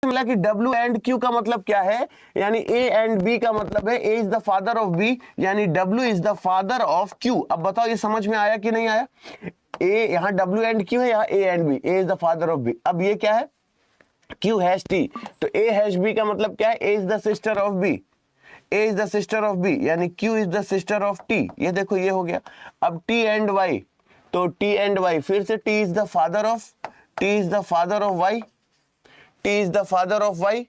मिला कि W and Q का मतलब क्या है, यानी A एंड B का मतलब है A is the father of B, यानी W is the father of Q। अब बताओ ये समझ में आया कि नहीं आया? A यहाँ W एंड Q है, यहाँ A and B, A is the father of B। अब ये क्या है? Q हैश T, तो A हैश B का मतलब क्या है? A is the sister of B, A is the sister of B, यानी Q is the sister of T। ये देखो ये हो गया। अब T एंड Y, तो T एंड Y फिर से T is the father of, T is the father of Y, T is the father of Y,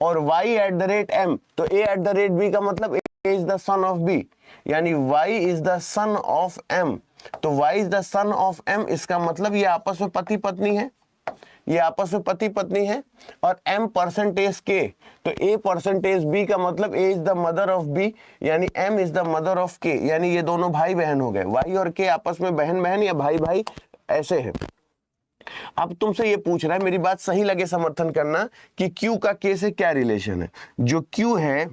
और Y at the rate M, तो A at the rate B का मतलब A is the son of B, यानी Y is the son of M। तो Y is the son of M, इसका मतलब ये आपस में पति पत्नी है, ये आपस में पति पत्नी है। और M परसेंटेज K, तो A परसेंटेज B का मतलब A is the mother of B, यानी M is the mother of K, यानी ये दोनों भाई बहन हो गए। Y और K आपस में बहन बहन या भाई भाई ऐसे है। अब तुमसे ये पूछ रहा है, मेरी बात सही लगे समर्थन करना, कि Q का K से क्या रिलेशन है। जो Q है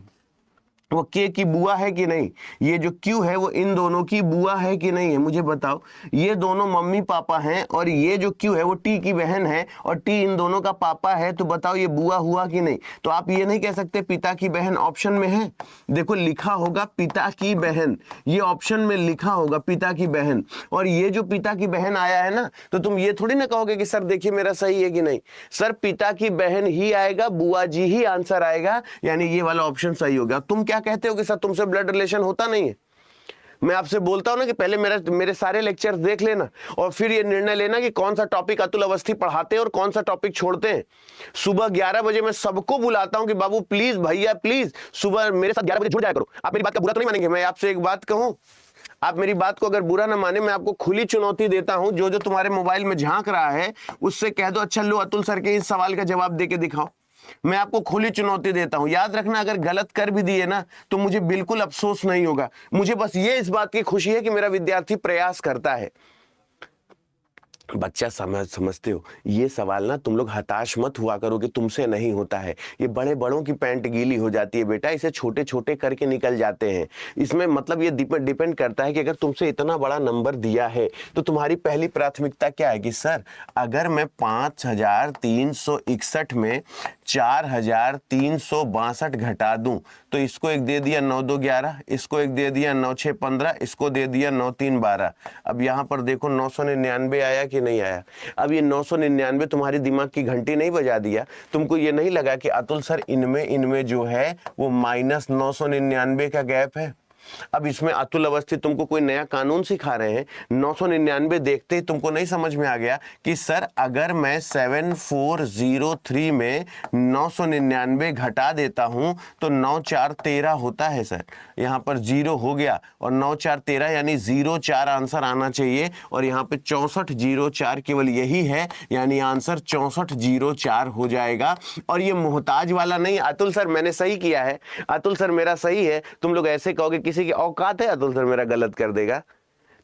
वो K की बुआ है कि नहीं, ये जो Q है वो इन दोनों की बुआ है कि नहीं है, मुझे बताओ। ये दोनों मम्मी पापा हैं और ये जो Q है वो T की बहन है और T इन दोनों का पापा है, तो बताओ ये बुआ हुआ कि नहीं। तो आप ये नहीं कह सकते पिता की बहन ऑप्शन में है, देखो लिखा होगा पिता की बहन, ये ऑप्शन में लिखा होगा पिता की बहन, और ये जो पिता की बहन आया है ना, तो तुम ये थोड़ी ना कहोगे कि सर देखिए मेरा सही है कि नहीं। सर पिता की बहन ही आएगा, बुआ जी ही आंसर आएगा, यानी ये वाला ऑप्शन सही होगा। तुम क्या कहते हो कि सर तुमसे ब्लड रिलेशन होता नहीं है? मैं आपसे बोलता हूं ना कि पहले मेरे सारे लेक्चर्स देख लेना और फिर ये निर्णय लेना कि कौन सा टॉपिक अतुल अवस्थी पढ़ाते हैं और कौन सा टॉपिक छोड़ते हैं। सुबह 11 बजे मैं सबको बुलाता हूं कि बाबू प्लीज भैया प्लीज सुबह मेरे साथ 11 बजे जुड़ जाया करो। आप मेरी बात का बुरा तो नहीं मानेंगे? मैं आपसे एक बात कहूं, आप मेरी बात को अगर बुरा ना माने, मैं आपको खुली चुनौती देता हूं, जो जो तुम्हारे मोबाइल में झांक रहा है उससे कह दो अच्छा लो अतुल सर के इस सवाल का जवाब दे के दिखाओ। मैं आपको खुली चुनौती देता हूं। याद रखना, अगर गलत कर भी दिए ना तो मुझे बिल्कुल अफसोस नहीं होगा, मुझे बस ये इस बात की खुशी है कि मेरा विद्यार्थी प्रयास करता है। बच्चा समझते हो, ये सवाल ना तुम लोग हताश मत हुआ करो कि तुमसे नहीं होता है। ये बड़े बड़ों की पैंट गीली हो जाती है बेटा, इसे छोटे छोटे करके निकल जाते हैं। इसमें मतलब ये डिपेंड करता है कि अगर तुमसे इतना बड़ा नंबर दिया है तो तुम्हारी पहली प्राथमिकता क्या है कि सर अगर मैं 5361 में 4362 घटा दूं तो इसको एक दे दिया 9 2 11, इसको एक दे दिया 9 6 15, इसको दे दिया 9 3 12। अब यहाँ पर देखो 999 आया कि नहीं आया। अब ये 999 तुम्हारी दिमाग की घंटी नहीं बजा दिया? तुमको ये नहीं लगा कि अतुल सर इनमें जो है वो -999 का गैप है? अब इसमें अतुल अवस्थी तुमको कोई नया कानून सिखा रहे हैं? 999 देखते ही तुमको नहीं समझ में आ गया कि सर अगर मैं 7403 में 999 घटा देता हूं तो 9 4 13 होता है सर, यहाँ पर 0 हो गया और 9 4 13 यानी 04 आंसर आना चाहिए, और यहाँ पे 6404 केवल यही है, यानी आंसर 6404 हो जाएगा। और ये मोहताज वाला नहीं, अतुल सर मैंने सही किया है, अतुल सर मेरा सही है, तुम लोग ऐसे कहोगे किसी की औकात है अतुल सर मेरा गलत कर देगा?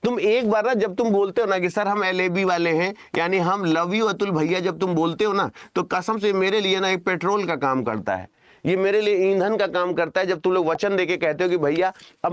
तुम एक बार ना जब तुम बोलते हो ना कि सर हम LAB वाले हैं, यानी हम लव यू अतुल भैया, जब तुम बोलते हो ना तो कसम से मेरे लिए ना एक पेट्रोल का काम करता है, ये मेरे लिए ईंधन का काम करता है। जब तुम लोग वचन देके कहते हो कि भैया अब मैं